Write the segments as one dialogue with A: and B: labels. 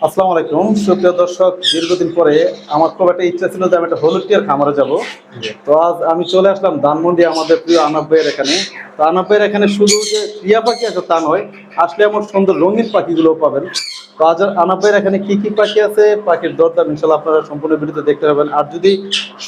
A: আসসালামু আলাইকুম সুপ্রিয় দর্শক, দীর্ঘদিন পরে আমার খুব একটা ইচ্ছা ছিল যে আমি একটা হলুদ টিয়ার খামারে যাব। তো আজ আমি চলে আসলাম ধানমন্ডি আমাদের প্রিয় আনাব ভাইয়ের এখানে। তো আনাব ভাইয়ের এখানে শুধু যে টিয়া পাখি আছে তা নয়, আসলে এমন সুন্দর রঙিন পাখিগুলো পাবেন। তো আজ আনাব ভাইয়ের এখানে কি কি পাখি আছে, পাখির দরদাম ইনশাল্লাহ আপনারা সম্পূর্ণ ভিডিওতে দেখতে পাবেন। আর যদি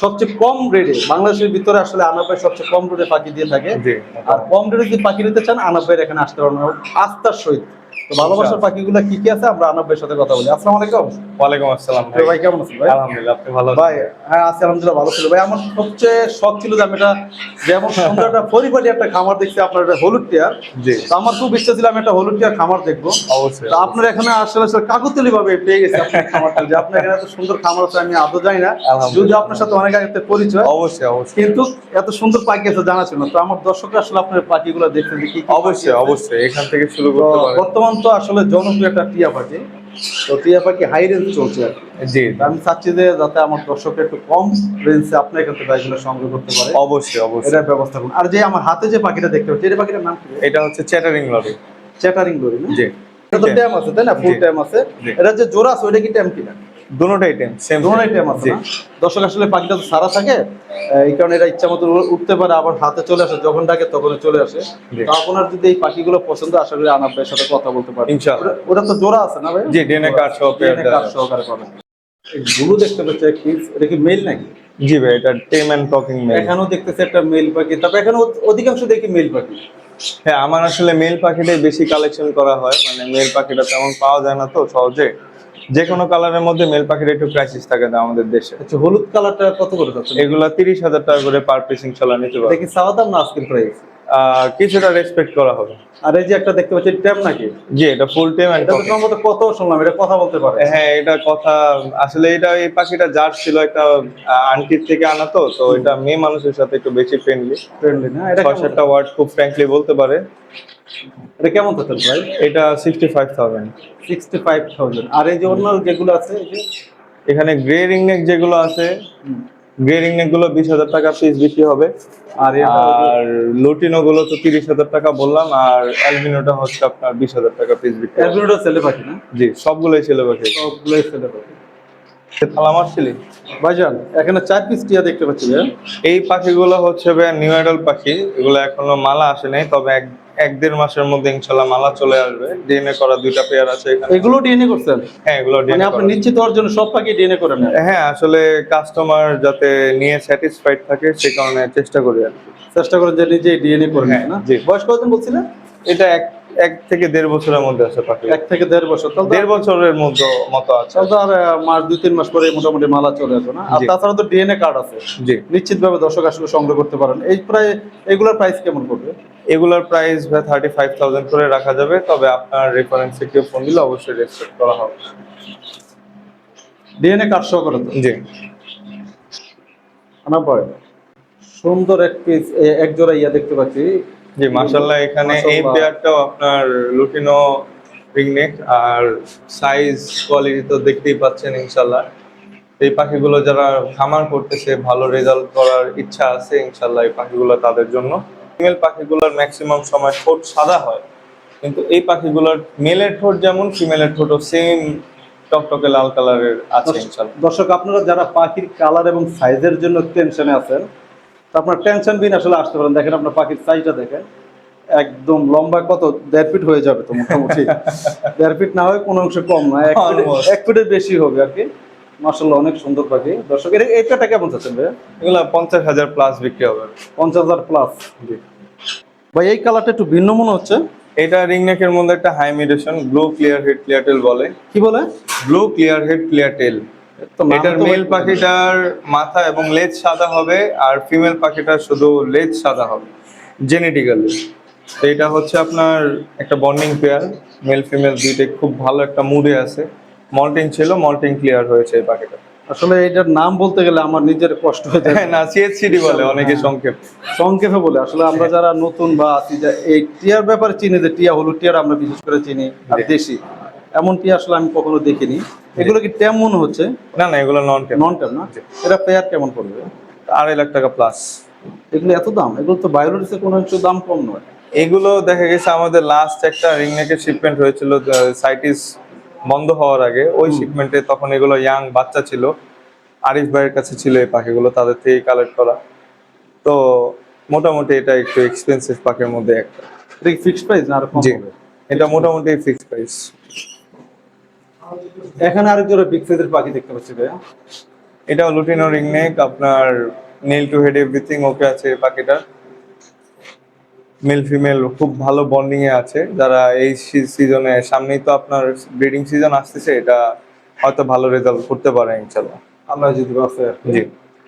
A: সবচেয়ে কম রেটে, বাংলাদেশের ভিতরে আসলে আনাব ভাই সবচেয়ে কম রেটে পাখি দিয়ে থাকে।
B: জি।
A: আর কম রেটে যদি পাখি নিতে চান আনাব ভাইয়ের এখানে আসতে পারবেন আস্থার সহিত। তো ভালোবাসার পাখিগুলো কি কি আছে আমরা আনাব ভাইয়ের সাথে কথা বলি। আসসালামু আলাইকুম।
B: ওয়ালাইকুম আসসালাম ভাই।
A: ভাই কেমন আছেন ভাই?
B: আলহামদুলিল্লাহ, আপনি ভালো আছেন?
A: ভাই হ্যাঁ আছি আলহামদুলিল্লাহ, ভালো ছিল ভাই। আমার সবচেয়ে শখ ছিল যে আমি এটা যেমন সুন্দর একটা পরিপাটি একটা খামার দেখছি আপনার একটা হলুদ টিয়ার।
B: জি।
A: তো আমার খুব ইচ্ছা ছিল আমি একটা হলুদ টিয়ার খামার দেখবো।
B: অবশ্যই।
A: তো আপনার এখানে আসলে কাকতালি ভাবে পেয়ে গেছি আপনার খামারটা, যে আপনার এখানে এত সুন্দর খামার আছে আমি আদৌ জানি না, যদি আপনার সাথে অনেক আগে থেকে পরিচয়।
B: অবশ্যই অবশ্যই।
A: কিন্তু এত সুন্দর পাখি আছে জানা ছিল না। তো আমার দর্শকরা আসলে আপনার পাখিগুলো দেখতে যে কি কি পাখি
B: অবশ্যই
A: আছে।
B: অবশ্যই এখান থেকে শুরু
A: তো
B: করতে পারেন।
A: বর্তমান তো আসলে জনপ্রিয় একটা টিয়া পাখি, তো টিয়া পাখি হাই রেঞ্জ চলছে আর কি।
B: জি।
A: আমি চাচ্ছি যে যাতে আমার দর্শকের একটু কম রেঞ্জে আপনার এখান থেকে বাইকগুলো সংগ্রহ করতে পারে,
B: অবশ্যই অবশ্যই।
A: এটার ব্যবস্থা করুন। আর যে আমার হাতে যে পাখিটা দেখতে পাচ্ছি, এই পাখিটার নাম কি?
B: এটা হচ্ছে চ্যাটারিং লরি।
A: চ্যাটারিং লরি না?
B: জি।
A: এটা তো ট্যাম আছে তাই না? ফুল
B: জি।
A: ট্যাম আছে।
B: জি।
A: এটা যে জোড়া আছে ওইটা কি ট্যাম কিনা?
B: দুটোটাই টেম সেম।
A: দুটোই ট্যাম আছে না? দর্শক আসলে পাখিটা তো সারা থাকে, এই কারণে এটা ইচ্ছা মতো উঠতে পারে, আবার হাতে চলে আসে, যখন ডাকে তখন চলে আসে।
B: জি।
A: তো আপনার যদি এই পাখিগুলো পছন্দ, আশা করি আনাব ভাইয়ের সাথে কথা বলতে পারেন
B: ইনশাআল্লাহ।
A: ওটা তো জোড়া আছে না ভাই?
B: জি, ডিএনএ কার্ড সহ
A: ডিএনএ কার্ড সহকারে পাবেন। গুলো দেখতে পাচ্ছি এক পিস, এটা কি মেল নাকি?
B: জি ভাই, এটা টেম এন্ড টকিং মেল।
A: এখানেও দেখতেছি একটা মেল পাখি, তারপর এখানে অধিকাংশ দেখি মেল পাখি।
B: হ্যাঁ, আমার আসলে মেল পাখিটাই বেশি কালেকশন করা হয়, মানে মেল পাখিটা তেমন পাওয়া যায় না তো সহজে। যে কোনো কালারের মধ্যে মেল পাখির একটু ক্রাইসিস থাকে না আমাদের দেশে।
A: আচ্ছা, হলুদ কালারটা কত করে যাচ্ছে?
B: এগুলা 30,000 টাকা করে পার পিস ইনশাল্লাহ নিতে পারবে।
A: দেখি চাওয়া দাম না আজকের প্রাইস?
B: কিছুটা রেসপেক্ট করা হবে।
A: আর এই যে একটা দেখতে পাচ্ছি ট্যাম নাকি?
B: জি, এটা ফুল টেম এন্ড
A: এটা তো সম্ভবত কত শুনলাম, এটা কথা বলতে পারে।
B: হ্যাঁ, এটা কথা আসলে এটা এই পাখিটা যার ছিল একটা আন্টির থেকে আনা তো এটা মেয়ে মানুষের সাথে একটু বেশি ফ্রেন্ডলি।
A: ফ্রেন্ডলি না? এটা
B: ছয় সাতটা ওয়ার্ড খুব ফ্র্যাঙ্কলি বলতে পারে।
A: এটা কেমন থাকছে ভাই?
B: এটা 65,000।
A: 65,000। আর এই যে অন্য যেগুলো আছে এই যে
B: এখানে গ্রে রিংনেক যেগুলো আছে, গ্রে রিংনেক গুলো 20,000 টাকা পিস বিক্রি হবে।
A: আর
B: আর লুটিনো গুলো তো 30,000 টাকা বললাম, আর অ্যালবিনোটা হচ্ছে আপনার 20,000 টাকা পিস বিক্রি হবে।
A: অ্যালবিনোটা ছেলে পাখি না?
B: জি, সবগুলোই ছেলে পাখি।
A: সবগুলোই ছেলে পাখি।
B: সালামার ছিলি
A: ভাইজান এখানে 4 পিস টিয়া দেখতে পাচ্ছি ভাই।
B: এই পাখিগুলো হচ্ছে নিউ অ্যাডাল্ট পাখি, এগুলো এখনো মালা আসে নাই, তবে এক দেড় মাসের মধ্যে ইনশাল্লাহ মালা চলে আসবে। ডিএনএ করা দুইটা পেয়ার আছে এখানে।
A: এগুলো ডিএনএ করছেন?
B: হ্যাঁ, এগুলো
A: মানে
B: ডিএনএ
A: আপনি নিশ্চিত হওয়ার জন্য সব পাখি ডিএনএ করে নেন?
B: হ্যাঁ, আসলে কাস্টমার যাতে নিয়ে স্যাটিসফাইড থাকে সে কারণে চেষ্টা করি আর কি।
A: চেষ্টা করেন যে নিজে ডিএনএ করে নেন না?
B: জি।
A: বয়স কতদিন বলছিলেন?
B: এটা এক থেকে দেড় বছরের মধ্যে আছে পাখি।
A: 1 থেকে 1.5 বছর। তাহলে
B: দেড় বছরের মতো আছে।
A: তো আর মাস 2-3 মাস পরে মোটামুটি মালা চলে আসবে না? আর
B: জি।
A: তাছাড়া তো ডিএনএ কার্ড আছে,
B: জি।
A: নিশ্চিতভাবে দর্শক আসলে সংগ্রহ করতে পারেন। এই প্রায় এগুলোর প্রাইস কেমন পড়বে?
B: এগুলোর প্রাইস 35,000 করে রাখা যাবে, তবে আপনার রেফারেন্সে কেউ ফোন দিলে অবশ্যই রেসপেক্ট করা হবে।
A: ডিএনএ কার্ড সহ করে তো?
B: জি।
A: আনা পড়ে সুন্দর এক পিস, এক জোড়া ইয়া দেখতে পাচ্ছি।
B: জি, মাশাআল্লাহ। এখানে এই
A: মাশাআল্লাহ।
B: পেয়ারটাও আপনার লুটিনো রিংনেক, আর সাইজ কোয়ালিটি তো দেখতেই পাচ্ছেন ইনশাআল্লাহ। এই পাখিগুলো যারা খামার করতেছে, ভালো রেজাল্ট করার ইচ্ছা আছে ইনশাআল্লাহ, এই পাখিগুলো তাদের জন্য। ফিমেল পাখিগুলোর ম্যাক্সিমাম সময় ঠোঁট সাদা হয়, কিন্তু এই পাখিগুলোর মেলের ঠোঁট যেমন ফিমেলের ঠোঁটও সেম টকটকে লাল কালারের আছে ইনশাআল্লাহ।
A: দর্শক আপনারা যারা পাখির কালার এবং সাইজের জন্য টেনশনে আছেন, তো আপনার টেনশন বিন আসলে আসতে পারেন। দেখেন আপনার পাখির সাইজটা দেখেন, একদম লম্বা কত 1.5 ফিট হয়ে যাবে তো মোটামুটি। 1.5 ফিট না হয় কোনো অংশ কম না, 1 ফিটের বেশি হবে আর কি। মাশাআল্লাহ, অনেক সুন্দর পাখি। দর্শক এই পেয়ারটা কেমন চাচ্ছেন ভাই?
B: এগুলো 50,000 প্লাস বিক্রি হবে।
A: 50,000 প্লাস?
B: জি
A: ভাই এই কালারটা একটু ভিন্ন মনে হচ্ছে।
B: এটা রিংনেকের মধ্যে একটা high mutation, blue clear head clear tail বলে।
A: কি বলে?
B: Blue clear head clear tail. এটার মেল পাখিটার মাথা এবং লেজ সাদা হবে, আর ফিমেল পাখিটার শুধু লেজ সাদা হবে জেনেটিক্যালি। তো এটা হচ্ছে আপনার একটা বন্ডিং পেয়ার, মেল ফিমেল দুইটাই খুব ভালো একটা মুডে আছে। মল্টিং ছিল, মল্টিং ক্লিয়ার হয়েছে এই পাখিটা।
A: আসলে এটার নাম বলতে গেলে আমার নিজের কষ্ট হয়ে যায়।
B: না, সিএইচসিডি বলে অনেকে
A: সংক্ষেপে বলে। আসলে আমরা যারা নতুন বা আছি, যে এই টিয়ার ব্যাপারে চিনি, যে টিয়া হলুদ টিয়ার আমরা বিশেষ করে চিনি, আর দেশি এমন টিয়া আসলে আমি কখনো দেখিনি। এগুলো কি ট্যাম মনে হচ্ছে?
B: না, এগুলো নন ট্যাম।
A: নন ট্যাম না? এটা পেয়ার কেমন পড়বে?
B: 2.5 লাখ টাকা প্লাস।
A: এগুলো এত দাম? এগুলো তো বায়োলজিতে কোনো একটু দাম কম নয়।
B: এগুলো দেখা গেছে আমাদের লাস্ট একটা রিংনেকের শিপমেন্ট হয়েছিল সাইটিস বন্ধ হওয়ার আগে ওই শিপমেন্টে তখন এগুলো ইয়াং বাচ্চা ছিল, আরিফ ভাইয়ের কাছে ছিল এই পাখিগুলো, তাদের থেকে কালেক্ট করা। তো মোটামুটি এটা একটু এক্সপেন্সিভ পাখির মধ্যে একটা।
A: এটা কি ফিক্সড প্রাইস না আর কম
B: জি,
A: হবে?
B: এটা মোটামুটি ফিক্সড প্রাইস।
A: এখানে আরেক জোড়া বিগ সাইজের পাখি দেখতে পাচ্ছি ভাইয়া।
B: এটা লুটিনো রিংনেক, আপনার nail to head everything okay আছে এই পাখিটার। মেল ফিমেল খুব ভালো বন্ডিং এ আছে। যারা এই সিজনে, সামনেই তো আপনার ব্রিডিং সিজন আসতেছে, এটা হয়তো ভালো রেজাল্ট করতে পারে ইনশাল্লাহ।
A: আল্লাহ যদি বাঁচে আর কি।
B: জি,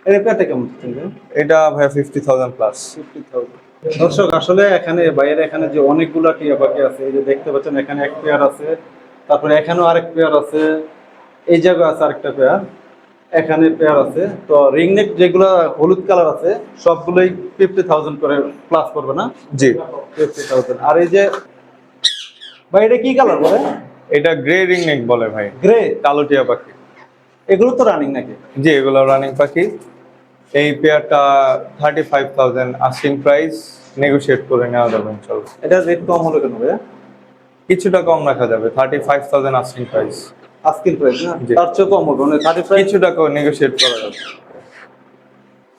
A: এর পেয়ারটা কেমন চলছে?
B: এটা ভাই 50,000 প্লাস।
A: 50,000। দর্শক আসলে এখানে বাইরে এখানে যে অনেকগুলা টিয়া পাখি আছে, এই যে দেখতে পাচ্ছেন এখানে এক পেয়ার আছে, তারপরে এখানেও আরেক পেয়ার আছে, এই জায়গায় আছে আরেকটা পেয়ার, এখানে পেয়ার আছে। তো রিংনেক যেগুলো হলুদ কালার আছে সবগুলোই 50,000 করে প্লাস করবে না?
B: জি,
A: 50,000। আর এই যে ভাই এটা কি কালার বলে?
B: এটা গ্রে রিংনেক বলে ভাই,
A: গ্রে।
B: কালো টিয়া পাখি।
A: এগুলো তো রানিং নাকি?
B: জি, এগুলো রানিং পাখি। এই পেয়ারটা 35,000 আস্কিং প্রাইস, নেগোশিয়েট করে নেওয়া যাবে ইনশাল্লাহ।
A: এটা রেট কম হলো কেন ভাইয়া?
B: কিছুটা কম রাখা যাবে, 35,000 আস্কিং প্রাইস।
A: আস্কিং প্রাইস না?
B: জি।
A: তার চেয়ে কম হবে মানে 35।
B: কিছুটা নেগোশিয়েট করা যাবে।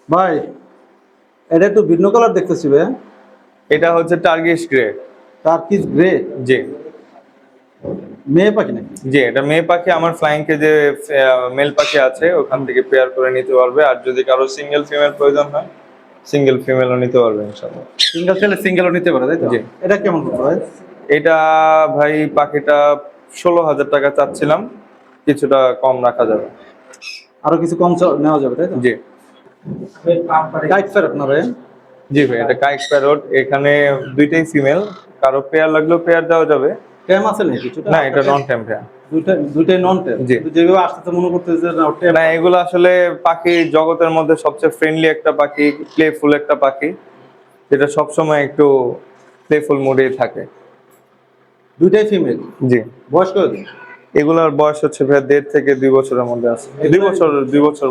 A: ভাই এটা একটু ভিন্ন কালার দেখতেছি ভাইয়া।
B: এটা হচ্ছে টার্গিশ গ্রে।
A: Turkish grey.
B: জি,
A: মেয়ে পাখি নাকি?
B: জি, এটা মেয়ে পাখি। আমার ফ্লাইং কে যে মেল পাখি আছে ওখান থেকে পেয়ার করে নিতে পারবে, আর যদি কারো সিঙ্গেল ফিমেল প্রয়োজন হয় সিঙ্গেল ফিমেলও নিতে পারবে ইনশাআল্লাহ।
A: সিঙ্গেল ছেলে সিঙ্গেলও নিতে পারে তাই তো?
B: জি।
A: এটা কেমন পড়বে ভাই?
B: এটা ভাই পাখিটা 16,000 টাকা চাচ্ছিলাম, কিছুটা কম রাখা যাবে।
A: আরো কিছু কম নেওয়া যাবে তাই তো?
B: জি,
A: কাইট ফেরত না ভাই?
B: জি ভাই, এটা কাইক প্যারট। এখানে দুইটাই ফিমেল, কারো পেয়ার লাগলেও পেয়ার দেওয়া যাবে।
A: ট্যাম আছে নাকি কিছুটা?
B: না, এটা নন টেম্পেয়ার।
A: দুইটাই নন ট্যাম।
B: জি।
A: যেভাবে আসতে মনে করতেছে যে না ট্যাম।
B: না, এগুলো আসলে পাখি জগতের মধ্যে সবচেয়ে ফ্রেন্ডলি একটা পাখি, প্লেফুল একটা পাখি, যেটা সবসময় একটু প্লেফুল মুডেই থাকে।
A: দুইটাই ফিমেল।
B: জি,
A: বয়স কত?
B: এগুলোর বয়স হচ্ছে ভাই 1.5 থেকে 2 বছরের মধ্যে আছে। 2 বছর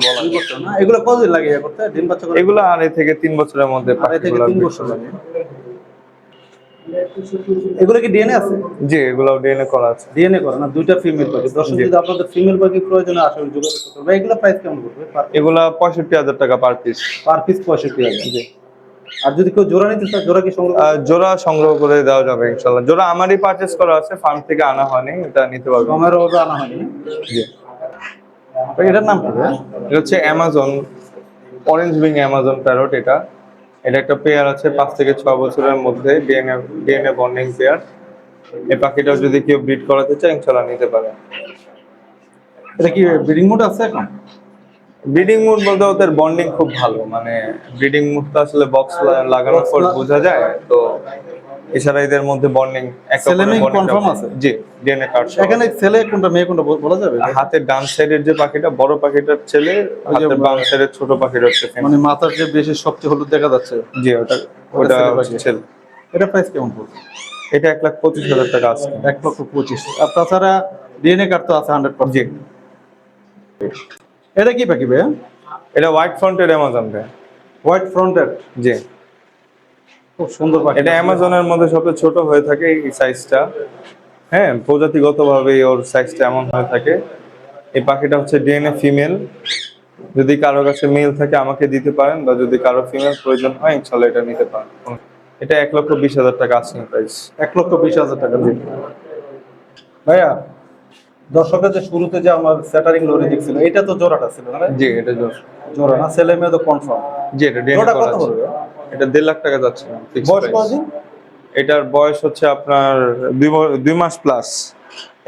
B: বলা
A: 2
B: যায়।
A: বছর না? এগুলো কতদিন লাগে ইয়া করতে? ডিম বাচ্চা করে?
B: এগুলো 2.5 থেকে 3 বছরের মধ্যে
A: আড়াই থেকে
B: পাখিগুলো
A: 3 বছর লাগে। এগুলো কি ডিএনএ আছে?
B: জি, এগুলো ডিএনএ করা আছে।
A: ডিএনএ করে না? দুইটা ফিমেল পাখি। দর্শক
B: জি।
A: যদি আপনাদের ফিমেল পাখি প্রয়োজন হয় আসলে যোগাযোগ করতে হবে। এগুলো প্রাইস কেমন পড়বে?
B: এগুলা 65,000 টাকা পার পিস।
A: Per piece 65,000।
B: জি।
A: আর যদি কেউ জোড়া নিতে চায় জোড়া কি সংগ্রহ?
B: জোড়া সংগ্রহ করে দেওয়া যাবে ইনশাআল্লাহ। জোড়া আমারই পারচেজ করা আছে, ফার্ম থেকে আনা হয়নি, এটা নিতে পারবে।
A: কমের ওটা আনা হয়নি না?
B: জি।
A: ভাই, এটার নাম কি ভাই?
B: এটা হচ্ছে Amazon orange wing Amazon parrot. এটা একটা পেয়ার আছে 5 থেকে 6 বছরের মধ্যে, ডিএনএ বন্ডিং পেয়ার। এই পাখিটাও যদি কেউ ব্রিড করাতে চায় ইনশাআল্লাহ নিতে পারে।
A: এটা কি ব্রিডিং মোড আছে এখন?
B: ব্রিডিং মুড বলতে ওদের বন্ডিং খুব ভালো, মানে ব্রিডিং মুডটা আসলে বক্স লাগানোর পর বোঝা যায়। তো এছাড়া এদের মধ্যে বন্ডিং
A: ছেলে মেয়ে confirm আছে?
B: জি, ডিএনএ কার্ড।
A: এখানে ছেলে কোনটা মেয়ে কোনটা বলা যাবে?
B: হাতের ডান সাইডের যে পাখিটা বড় পাখিটার ছেলে, হাতের বাম সাইডের ছোট পাখিটা হচ্ছে female।
A: মানে মাথার যে বেশি সবচেয়ে হলুদ দেখা যাচ্ছে
B: জি, ওটা
A: ছেলে পাখি।
B: ছেলে।
A: এটা প্রাইস কেমন পড়বে?
B: এটা 1,25,000 টাকা আছে।
A: 1,25,000। আর তাছাড়া ডিএনএ কার্ড তো আছে 100%।
B: জি,
A: এটা কি পাখি ভাই?
B: এটা হোয়াইট ফ্রন্টের অ্যামাজন ভাই।
A: White fronted.
B: জি,
A: খুব সুন্দর পাখি।
B: এটা অ্যামাজনের মধ্যে সবচেয়ে ছোট হয়ে থাকে এই সাইজটা। হ্যাঁ, প্রজাতিগতভাবে ওর সাইজটা এমন হয়ে থাকে। এই পাখিটা হচ্ছে ডিএনএ ফিমেল। যদি কারো কাছে মেল থাকে আমাকে দিতে পারেন, বা যদি কারো ফিমেল প্রয়োজন হয় ইনশাআল্লাহ এটা নিতে পারেন। এটা 1,20,000 টাকা আস্কিং প্রাইস।
A: 1,20,000 টাকা। ভাইয়া, দর্শকের যে শুরুতে যে আমার স্যাটারিং লরি দেখছিল এটা তো জোড়াটা ছিল না?
B: জি, এটা
A: জোড়া না? ছেলে মেয়ে তো কনফার্ম।
B: জি, এটা ডিএনএ
A: জোড়া
B: করা
A: কত
B: আছে।
A: পড়বে?
B: এটা 1.5 লাখ টাকা যাচ্ছে ফিক্সড
A: বয়স
B: প্রাইস।
A: কতদিন?
B: এটার বয়স হচ্ছে আপনার 2 মাস প্লাস।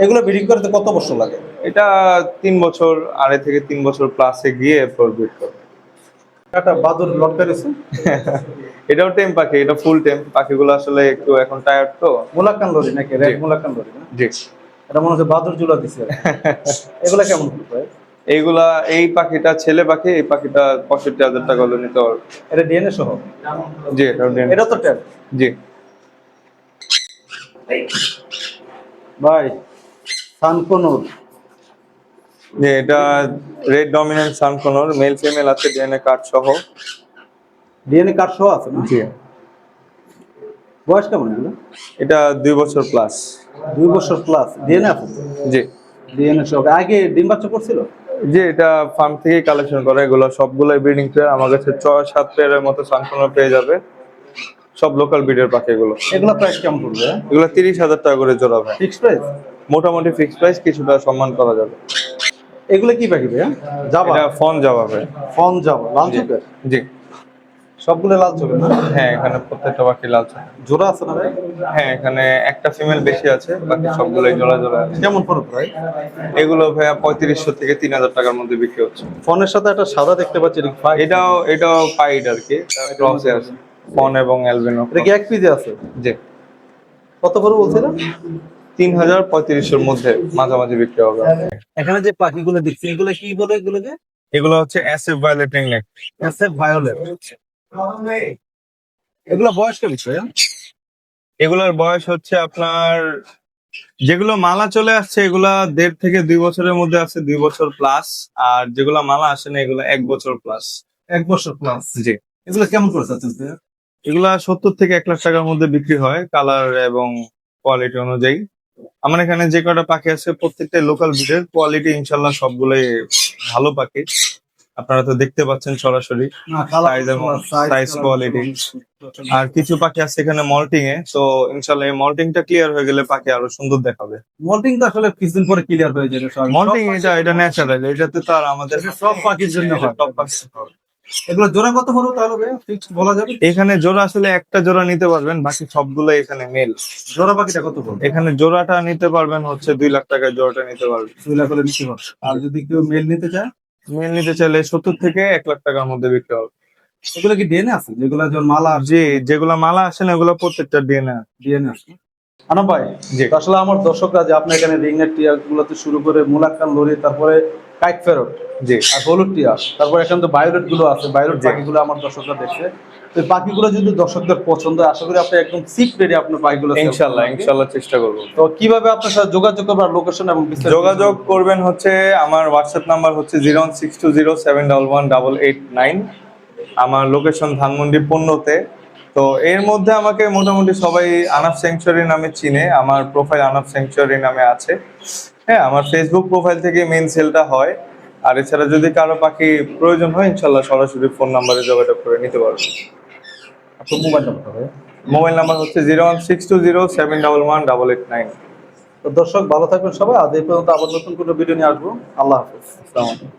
A: এগুলো ব্রিডিং করতে কত বছর লাগে?
B: এটা 3 বছর, 2.5 থেকে 3 বছর প্লাসে গিয়ে এরপর ব্রিড করবে।
A: একটা বাদুর লটকারেছে।
B: এটাও টেম পাখি, এটা ফুল টেম। পাখিগুলো আসলে একটু এখন টায়ার্ড তো।
A: মুলাক্কান লরি নাকি? রেড মুলাক্কান লরি না?
B: জি।
A: এটা মনে হচ্ছে বাদুর জুলা দিছে। এগুলা কেমন পড়বে?
B: এইগুলা, এই পাখিটা ছেলে পাখি, এই পাখিটা 65,000 টাকা হলে নিতে পারবে।
A: এটা ডিএনএ সহ?
B: জি, এটাও DNA।
A: এটা তো ট্যাব।
B: জি,
A: ভাই সানকোনুর।
B: যে এটা red dominant sun conure, male female আছে, ডিএনএ কার্ড সহ।
A: ডিএনএ কার্ড সহ আছে না?
B: জি,
A: বয়স কেমন এগুলো?
B: এটা 2 বছর প্লাস।
A: 2 বছর প্লাস। ডিএনএ আছে তো?
B: জি,
A: ডিএনএ সহ আগে ডিম বাচ্চা করছিল?
B: যে এটা ফার্ম থেকে কালেকশন করা, এগুলো সবগুলাই ব্রিডিং পেয়ার। আমার কাছে 6-7 পেয়ারের মতো সানকোনর পেয়ে যাবে, সব লোকাল ব্রিডের পাখি এগুলো।
A: এগুলো প্রাইস কেমন পড়বে?
B: এগুলো 30,000 টাকা করে জোড়া ভাই।
A: Fixed price?
B: মোটামুটি ফিক্সড প্রাইস, কিছুটা সম্মান করা যাবে।
A: এগুলো কি পাখি ভাইয়া? জাবা?
B: এটা ফন যাওয়া ভাই।
A: ফন জাবা, লাল চোখের?
B: জি।
A: সবগুলো লাল চোখের না?
B: হ্যাঁ, এখানে প্রত্যেকটা পাখি লাল চোখ।
A: জোড়া আছে না ভাই?
B: হ্যাঁ, এখানে একটা ফিমেল বেশি আছে, বাকি সবগুলোই জোড়া জোড়া আছে।
A: কেমন পড়বে ভাই?
B: এগুলো ভাইয়া 3500 থেকে 3000 টাকার মধ্যে বিক্রি হচ্ছে।
A: ফোনের সাথে একটা সাদা দেখতে পাচ্ছি, এটা কি পাই?
B: এটাও পাইড আর কি, ক্রসে আছে ফন এবং অ্যালবিনো।
A: এটা কি এক পিজে আছে?
B: জি।
A: কত করে বলছিলেন?
B: 3000-3500 মধ্যে মাঝামাঝি বিক্রি হবে।
A: এখানে যে পাখিগুলো দেখছি এগুলো কি বলে এগুলোকে?
B: এগুলো হচ্ছে অ্যাসেভ ভায়োলেট রিংনেক।
A: এসএফ ভায়োলেট। এগুলো বয়স কেমন ভাইয়া?
B: এগুলোর বয়স হচ্ছে আপনার, যেগুলো মালা চলে আসছে এগুলা 1.5 থেকে 2 বছরের মধ্যে আছে, 2 বছর প্লাস। আর যেগুলো মালা আসে না এগুলো 1 বছর প্লাস।
A: 1 বছর প্লাস।
B: জি।
A: এগুলো কেমন করে চাচ্ছেন ভাইয়া?
B: এগুলা 70 থেকে 1 লাখ টাকার মধ্যে বিক্রি হয়, কালার এবং কোয়ালিটি অনুযায়ী। আমার এখানে যে কটা পাখি আছে প্রত্যেকটা লোকাল ব্রিডের, কোয়ালিটি ইনশাল্লাহ সবগুলোই ভালো পাখি। আপনারা তো দেখতে পাচ্ছেন সরাসরি
A: না, কালার,
B: সাইজ এবং
A: সাইজ,
B: সাইজ কোয়ালিটি। আর কিছু পাখি আছে এখানে মল্টিং এ, তো ইনশাল্লাহ এই মল্টিংটা ক্লিয়ার হয়ে গেলে পাখি আরো সুন্দর দেখাবে।
A: মল্টিং তো আসলে কিছুদিন পরে ক্লিয়ার হয়ে যাবে সব।
B: মল্টিং এটা ন্যাচারাল, এটাতে তো আর আমাদের
A: সব পাখির জন্য হয়।
B: টপ পাখি।
A: এগুলো জোড়া কত হলো তাহলে ফিক্সড বলা যাবে?
B: এখানে জোড়া আসলে একটা জোড়া নিতে পারবেন, বাকি সবগুলো এখানে মেল।
A: জোড়া পাখিটা কত পড়বে?
B: এখানে জোড়াটা নিতে পারবেন হচ্ছে 2 লাখ টাকায় জোড়াটা নিতে পারবেন।
A: 2 লাখ করে নিতে পারবে। আর যদি কেউ মেল নিতে চায়?
B: মেল নিতে চাইলে 70 থেকে 1 লাখ টাকার মধ্যে বিক্রি হবে।
A: এগুলো কি ডিএনএ আছে? যেগুলো যেমন মালা
B: জি, যেগুলা মালা আসে না এগুলো প্রত্যেকটা ডিএনএ।
A: ডিএনএ আছে। আনাম ভাই,
B: জি।
A: তো আসলে আমার দর্শকরা যে আপনার এখানে রিংনেট টিয়ার গুলোতে শুরু করে মুলাক্কান লরি, তারপরে কাইট ফেরত
B: জি।
A: আর হলুদ টিয়া, তারপরে এখানে তো ভায়োলেট গুলো আছে, ভায়োলেট
B: জি।
A: পাখিগুলো আমার দর্শকরা দেখছে। তো এই পাখিগুলো যদি দর্শকদের পছন্দ হয়, আশা করি আপনি একদম সিক রেডি আপনার পাখিগুলো sell
B: ইনশাল্লাহ
A: করবেন।
B: ইনশাল্লাহ চেষ্টা করবো।
A: তো কিভাবে আপনার সাথে যোগাযোগ করবেন, লোকেশন এবং বিস্তারিত?
B: যোগাযোগ করবেন হচ্ছে আমার হোয়াটসঅ্যাপ নাম্বার হচ্ছে 01620711889। আমার লোকেশন ধানমন্ডি 15-তে। তো এর মধ্যে আমাকে মোটামুটি সবাই আনাফ স্যাংচুয়ারি নামে চিনে, আমার প্রোফাইল আনাফ স্যাংচুয়ারি নামে আছে। হ্যাঁ, আমার ফেসবুক প্রোফাইল থেকে মেইন সেলটা হয়। আর এছাড়া যদি কারো পাখি প্রয়োজন হয় ইনশাল্লাহ সরাসরি ফোন নাম্বারে যোগাযোগ করে নিতে পারবেন।
A: আপনার মোবাইল নাম্বার হবে?
B: মোবাইল নাম্বার হচ্ছে 01620711889।
A: তো দর্শক ভালো থাকবেন সবাই। আজ এই পর্যন্ত, আবার নতুন কোনো ভিডিও নিয়ে আসবো। আল্লাহ হাফেজ।
B: আসসালামু আলাইকুম।